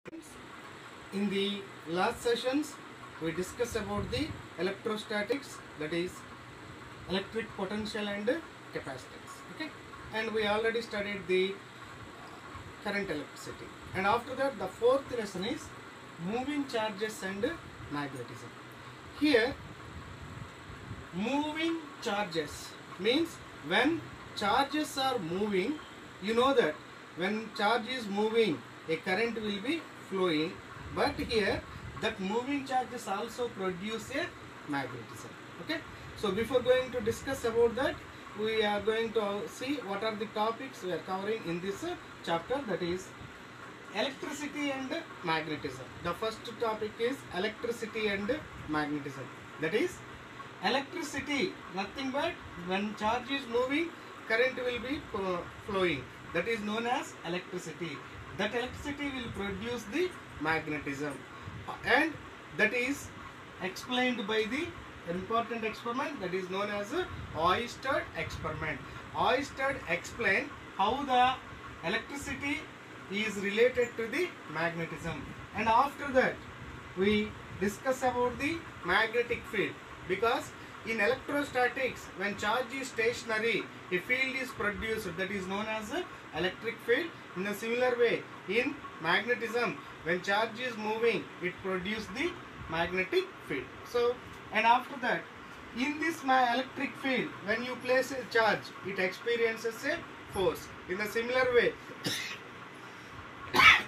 In the last sessions, we discussed about the electrostatics, that is electric potential and capacitance. Okay, and we already studied the current electricity. And after that, the fourth lesson is moving charges and magnetism. Here, moving charges means when charges are moving, you know that when charge is moving, a current will be flowing, but here that moving charges also produce a magnetism. Okay, so before going to discuss about that, we are going to see what are the topics we are covering in this chapter, that is electricity and magnetism. The first topic is electricity and magnetism. That is electricity, nothing but when charge is moving, current will be flowing. That is known as electricity. That electricity will produce the magnetism, and that is explained by the important experiment that is known as Oersted experiment. Oersted explained how the electricity is related to the magnetism, and after that we discuss about the magnetic field, because in electrostatics when charge is stationary a field is produced that is known as electric field. In a similar way in magnetism when charge is moving it produces the magnetic field. So and after that in this electric field when you place a charge it experiences a force. In a similar way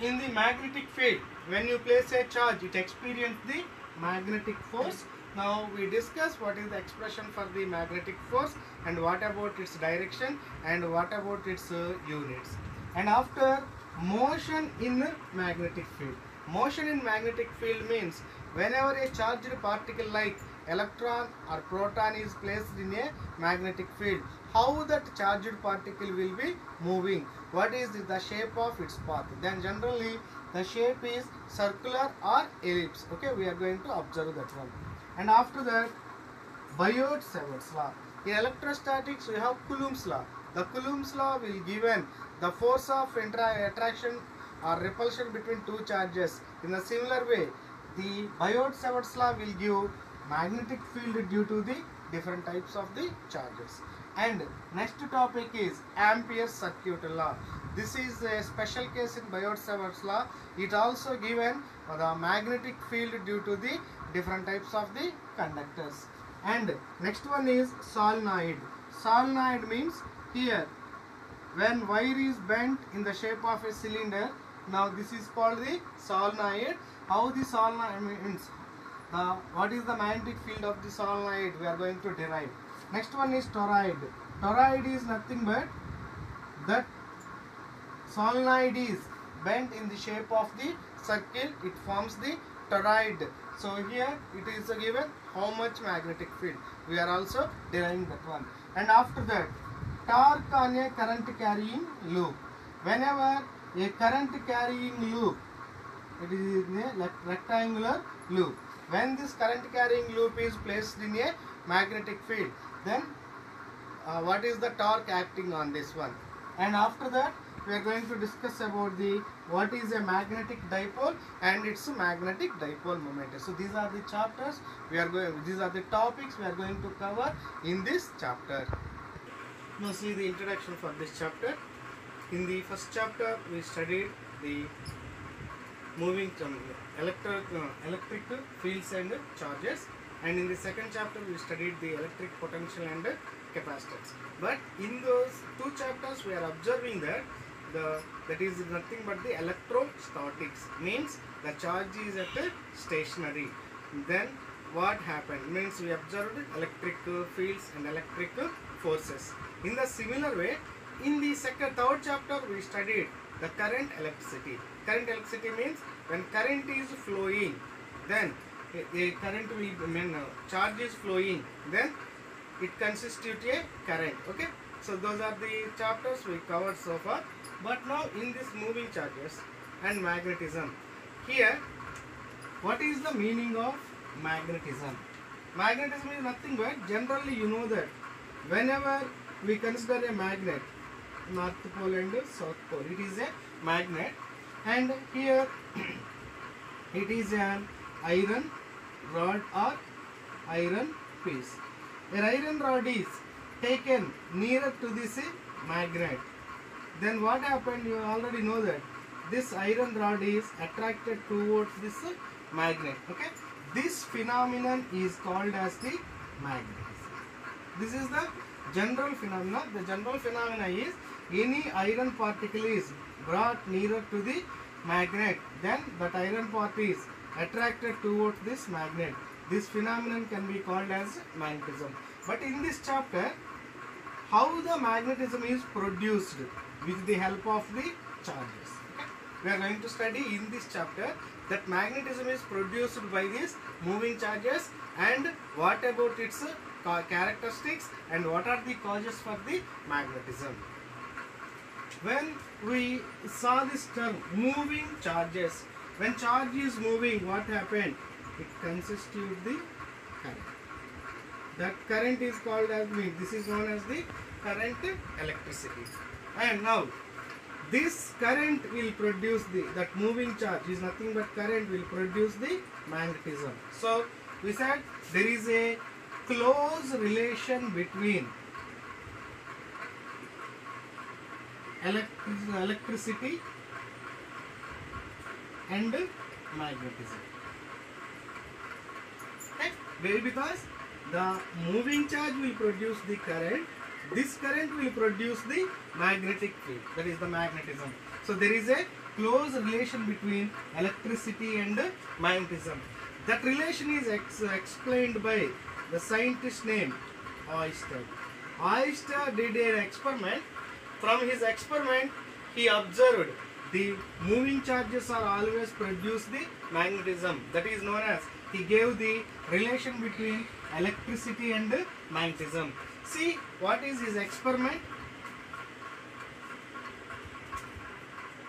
in the magnetic field when you place a charge it experiences the magnetic force. Now we discuss what is the expression for the magnetic force and what about its direction and what about its units. And after motion in magnetic field. Motion in magnetic field means whenever a charged particle like electron or proton is placed in a magnetic field, how that charged particle will be moving, what is the shape of its path. Then generally the shape is circular or ellipse. Okay, we are going to observe that one. And after that Biot-Savart's law. In electrostatics we have Coulomb's law. The Coulomb's law will given the force of attraction or repulsion between two charges. In a similar way the Biot-Savart's law will give magnetic field due to the different types of the charges. And next topic is Ampere's circuit law. This is a special case in Biot-Savart's law. It also given the magnetic field due to the different types of the conductors. And next one is solenoid. Solenoid means here when wire is bent in the shape of a cylinder, now this is called the solenoid. How the solenoid means what is the magnetic field of the solenoid we are going to derive. Next one is toroid. Toroid is nothing but that solenoid is bent in the shape of the circle, it forms the toroid. So here it is given how much magnetic field, we are also deriving that one. And after that torque on a current carrying loop. Whenever a current carrying loop, it is in a rectangular loop, when this current carrying loop is placed in a magnetic field, then what is the torque acting on this one. And after that we are going to discuss about the what is a magnetic dipole and its magnetic dipole moment. So these are the chapters we are going, these are the topics we are going to cover in this chapter. Now see the introduction for this chapter. In the first chapter we studied the moving electric fields and charges, and in the second chapter we studied the electric potential and capacitance. But in those two chapters we are observing that that is nothing but the electrostatics, means the charge is at stationary. Then what happened means we observed electric fields and electric forces. In the similar way in the third chapter we studied the current electricity. Current electricity means when current is flowing, then a current will charge is flowing, then it constitutes a current. Okay, so those are the chapters we covered so far. But now in this moving charges and magnetism, here what is the meaning of magnetism? Magnetism is nothing but generally you know that whenever we consider a magnet, North Pole and South Pole, it is a magnet, and here It is an iron rod or iron piece. An iron rod is taken nearer to this magnet. Then what happened? You already know that this iron rod is attracted towards this magnet. Okay, this phenomenon is called as the magnetism. This is the general phenomena. The general phenomena is any iron particle is brought nearer to the magnet, then that iron part is attracted towards this magnet. This phenomenon can be called as magnetism. But in this chapter, how the magnetism is produced with the help of the charges. Okay? We are going to study in this chapter that magnetism is produced by these moving charges, and what about its characteristics and what are the causes for the magnetism. When we saw this term moving charges, when charge is moving, what happened? It constitutes the current. That current is called as, this is known as the current electricity. And now this current will produce that moving charge is nothing but current will produce the magnetism. So we said there is a close relation between electricity and magnetism. Okay? Because the moving charge will produce the current, this current will produce the magnetic field, that is the magnetism. So there is a close relation between electricity and magnetism. That relation is explained by the scientist named Oersted. Oersted did an experiment. From his experiment, he observed the moving charges are always produce the magnetism. That is known as, he gave the relation between electricity and magnetism. See what is his experiment?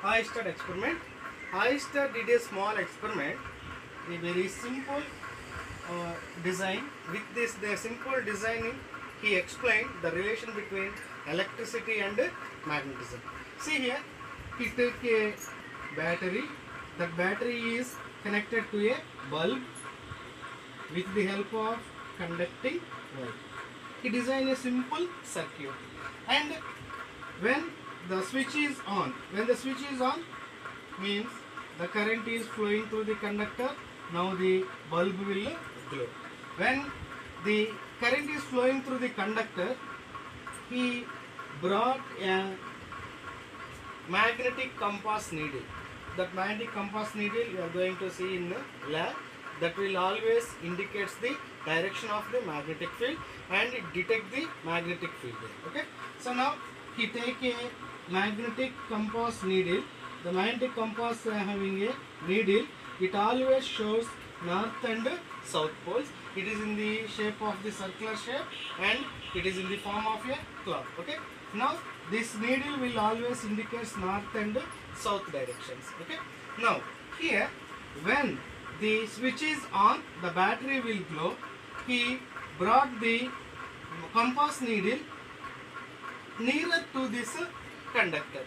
Oersted experiment. Oersted did a small experiment, a very simple design. With this, the simple designing, he explained the relation between electricity and magnetism. See here, he took a battery. That battery is connected to a bulb with the help of conducting wire. He designed a simple circuit, and when the switch is on, means the current is flowing through the conductor. Now the bulb will glow. When the current is flowing through the conductor, he brought a magnetic compass needle. That magnetic compass needle you are going to see in the lab. That will always indicates the direction of the magnetic field and it detect the magnetic field. Okay. So now he take a magnetic compass needle. The magnetic compass having a needle. It always shows north and south poles. It is in the shape of the circular shape and it is in the form of a clock. Okay. Now this needle will always indicate north and south directions. Okay. Now here, when the switch is on, the battery will glow. He brought the compass needle nearer to this conductor.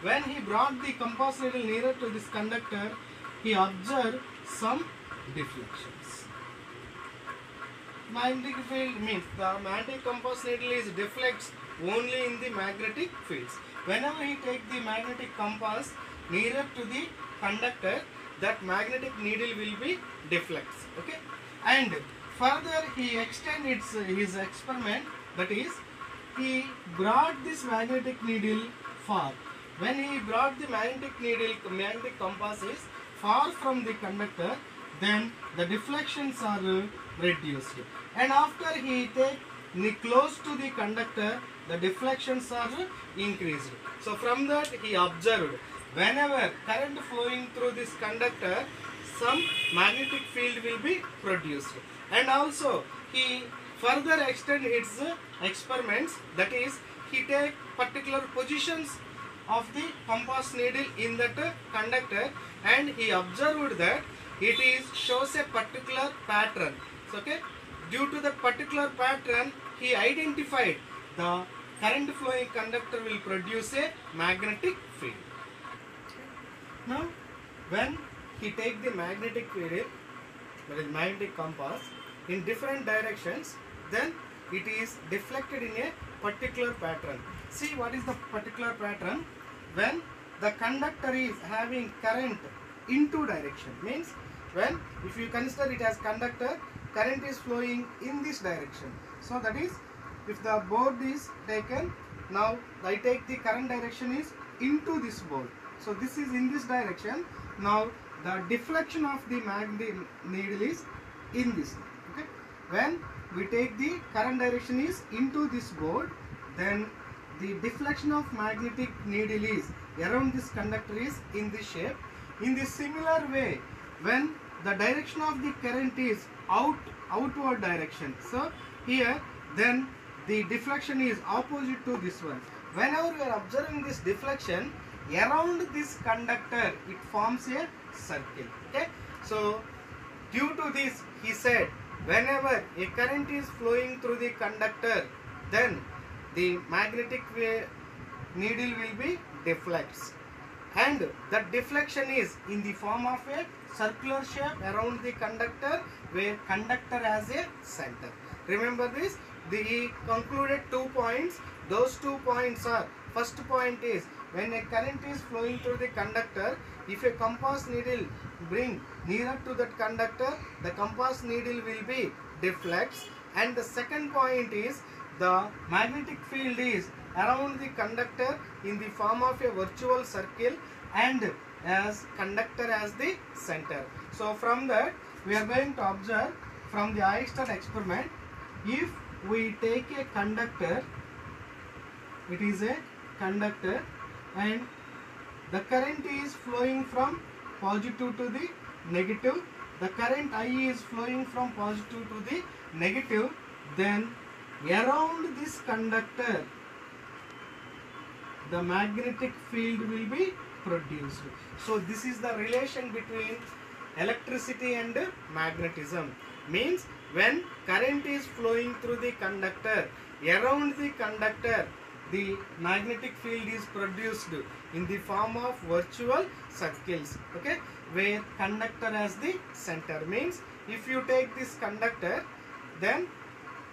When he brought the compass needle nearer to this conductor, he observed some deflections. Magnetic field means the magnetic compass needle is deflects only in the magnetic fields. Whenever he take the magnetic compass nearer to the conductor, that magnetic needle will be deflects. Okay, and further he extend his experiment. That is, he brought this magnetic needle far. When he brought the magnetic compass is far from the conductor, then the deflections are reduced. And after he take close to the conductor, the deflections are increased. So from that he observed, whenever current flowing through this conductor, some magnetic field will be produced. And also he further extend its experiments. That is, he take particular positions of the compass needle in that conductor and he observed that it is shows a particular pattern. So, okay, due to that particular pattern, he identified the current flowing conductor will produce a magnetic field. Now, when he take the magnetic field, that is magnetic compass, in different directions, then it is deflected in a particular pattern. See what is the particular pattern? When the conductor is having current in two direction, means when, if you consider it as conductor, current is flowing in this direction. So that is, if the board is taken, now I take the current direction is into this board. So this is in this direction. Now the deflection of the magnetic needle is in this. Okay. When we take the current direction is into this board, then the deflection of magnetic needle is around this conductor is in this shape. In this similar way, when the direction of the current is outward direction, so here then the deflection is opposite to this one. Whenever we are observing this deflection around this conductor, it forms a circle. Okay. So due to this, he said, whenever a current is flowing through the conductor, then the magnetic needle will be deflects, and that deflection is in the form of a circular shape around the conductor, where conductor has a center. Remember this, he concluded 2 points. Those 2 points are, first point is, when a current is flowing through the conductor, if a compass needle bring nearer to that conductor, the compass needle will be deflects. And the second point is, the magnetic field is around the conductor in the form of a virtual circle, and as conductor as the center. So from that, we are going to observe from the Oersted experiment, if we take a conductor, it is a conductor, and the current is flowing from positive to the negative, the current I is flowing from positive to the negative, then around this conductor the magnetic field will be produced. So this is the relation between electricity and magnetism. Means when current is flowing through the conductor, around the conductor the magnetic field is produced in the form of virtual circles. Okay, where conductor as the center. Means if you take this conductor, then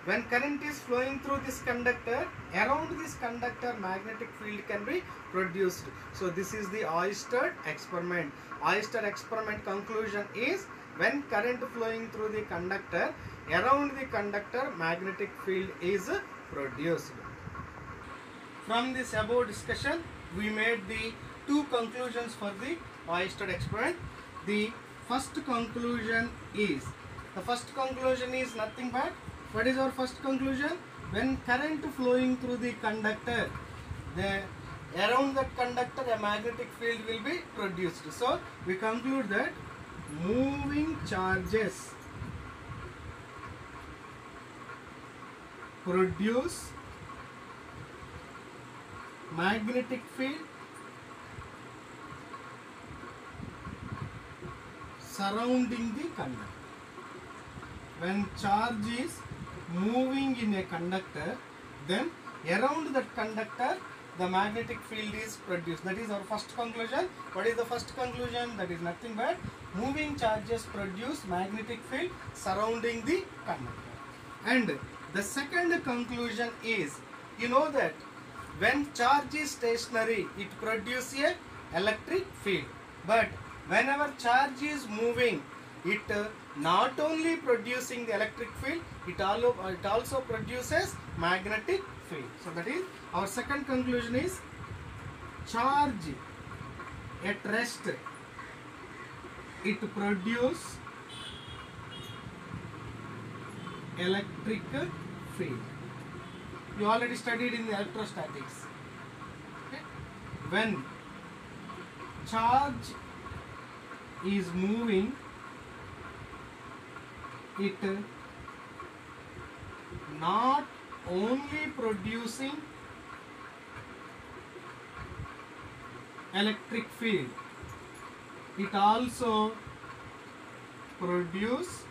when current is flowing through this conductor, around this conductor magnetic field can be produced. So this is the Oersted experiment. Oersted experiment conclusion is, when current flowing through the conductor, around the conductor magnetic field is produced. From this above discussion, we made the 2 conclusions for the Oersted experiment. The first conclusion is, nothing but, what is our first conclusion? When current flowing through the conductor, around that conductor a magnetic field will be produced. So we conclude that moving charges produce magnetic field surrounding the conductor. When charge is moving in a conductor, then around that conductor the magnetic field is produced. That is our first conclusion. What is the first conclusion? That is nothing but moving charges produce magnetic field surrounding the conductor. And the second conclusion is, you know that when charge is stationary, it produces a electric field. But whenever charge is moving, it not only producing the electric field, it also produces magnetic field. So that is our second conclusion is, charge at rest, it produces electric field. You already studied in the electrostatics. Okay? When charge is moving, it not only producing electric field, it also produce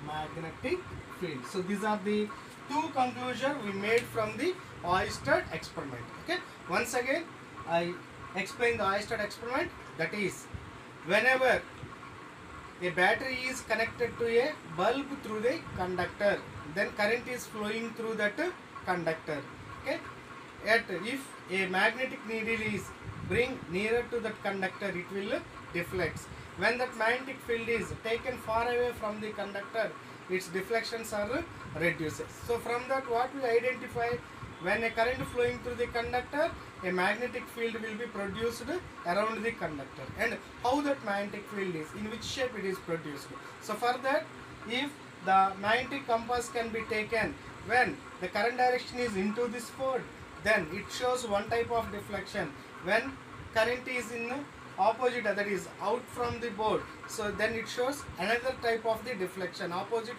magnetic field. So these are the 2 conclusions we made from the Oersted experiment. Okay. Once again, I explain the Oersted experiment. That is, whenever a battery is connected to a bulb through the conductor, then current is flowing through that conductor. Okay. Yet if a magnetic needle is bring nearer to that conductor, it will deflects. When that magnetic field is taken far away from the conductor, its deflections are reduced. So from that, what we identify, when a current flowing through the conductor, a magnetic field will be produced around the conductor, and how that magnetic field is, in which shape it is produced. So for that, if the magnetic compass can be taken when the current direction is into this board, then it shows one type of deflection. When current is in opposite, that is out from the board, so then it shows another type of the deflection, opposite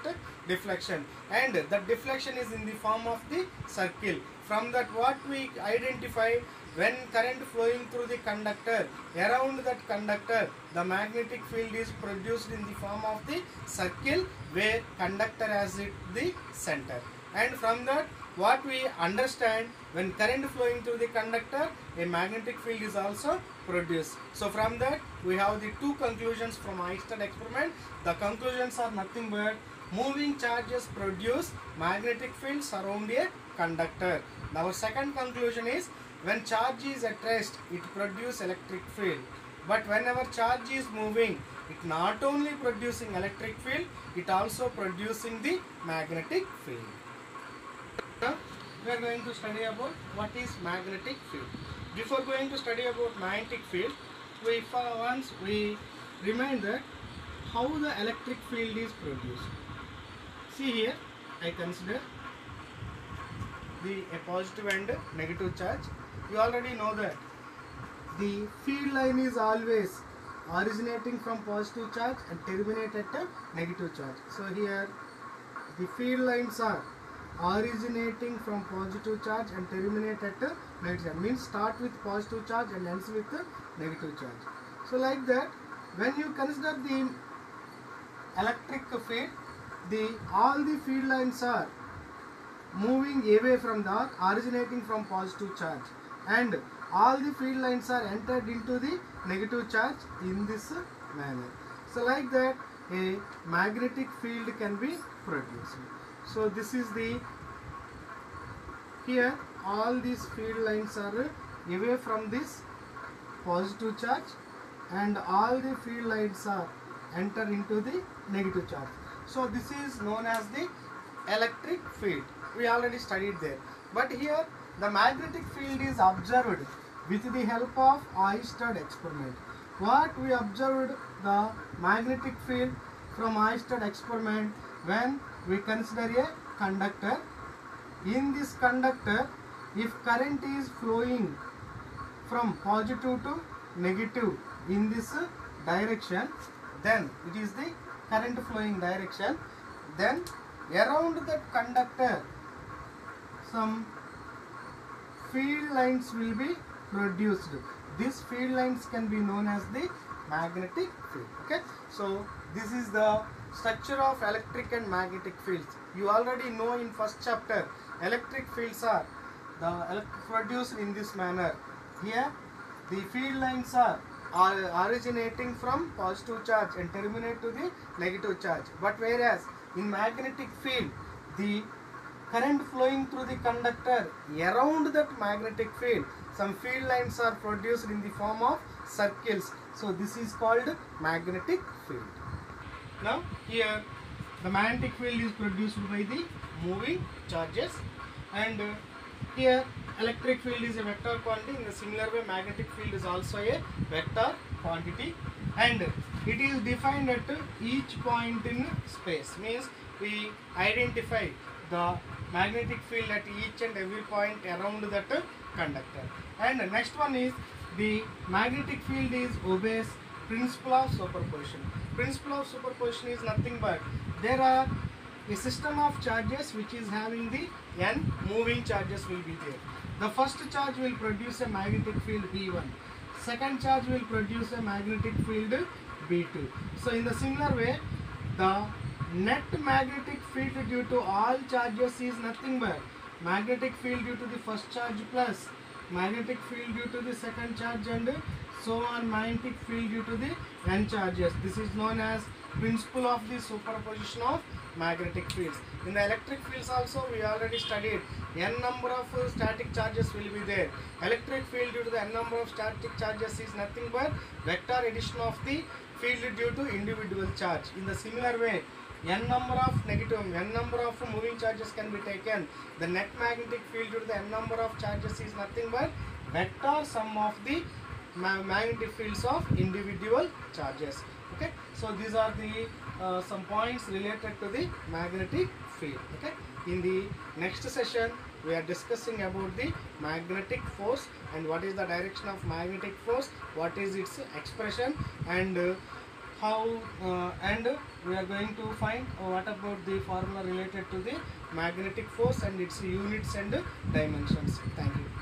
deflection, and that deflection is in the form of the circle. From that, what we identify, when current flowing through the conductor, around that conductor the magnetic field is produced in the form of the circle, where conductor has it the center. And from that, what we understand, when current flowing through the conductor, a magnetic field is also produced. So from that, we have the two conclusions from Eisenstein experiment. The conclusions are nothing but moving charges produce magnetic fields around a conductor. Our second conclusion is, when charge is at rest, it produces electric field. But whenever charge is moving, it not only producing electric field, it also producing the magnetic field. Now, we are going to study about what is magnetic field. Before going to study about magnetic field, once we remind that how the electric field is produced. See here, I consider a positive and negative charge. You already know that the field line is always originating from positive charge and terminate at a negative charge. So here the field lines are originating from positive charge and terminate at a negative charge, means start with positive charge and ends with a negative charge. So like that, when you consider the electric field, all the field lines are moving away from the originating from positive charge, and all the field lines are entered into the negative charge in this manner. So like that, a magnetic field can be produced. So this is here all these field lines are away from this positive charge, and all the field lines are enter into the negative charge. So this is known as the electric field. We already studied there. But here the magnetic field is observed with the help of Eisenstein experiment. What we observed, the magnetic field from Eisenstein experiment, when we consider a conductor. In this conductor, if current is flowing from positive to negative in this direction, then it is the current flowing direction. Then around that conductor, some field lines will be produced. These field lines can be known as the magnetic field. Okay, so this is the structure of electric and magnetic fields. You already know in first chapter, electric fields are produced in this manner. Here the field lines are originating from positive charge and terminate to the negative charge. But whereas in magnetic field, the current flowing through the conductor, around that magnetic field, some field lines are produced in the form of circles. So this is called magnetic field. Now here the magnetic field is produced by the moving charges, and here electric field is a vector quantity. In a similar way, magnetic field is also a vector quantity, and it is defined at each point in space. Means we identify the magnetic field at each and every point around that conductor. And next one is, the magnetic field is obeys principle of superposition. Principle of superposition is nothing but, there are a system of charges which is having the n moving charges will be there. The first charge will produce a magnetic field B1. Second charge will produce a magnetic field B2. So in the similar way, the net magnetic field due to all charges is nothing but magnetic field due to the first charge plus magnetic field due to the second charge, and so on magnetic field due to the n charges. This is known as principle of the superposition of magnetic fields. In the electric fields also we already studied n number of static charges will be there. Electric field due to the n number of static charges is nothing but vector addition of the field due to individual charge. In the similar way, n number of n number of moving charges can be taken. The net magnetic field due to the n number of charges is nothing but vector sum of the magnetic fields of individual charges. Okay, so these are the some points related to the magnetic field. Okay, in the next session we are discussing about the magnetic force and what is the direction of magnetic force, what is its expression, and how and we are going to find what about the formula related to the magnetic force and its units and dimensions. Thank you.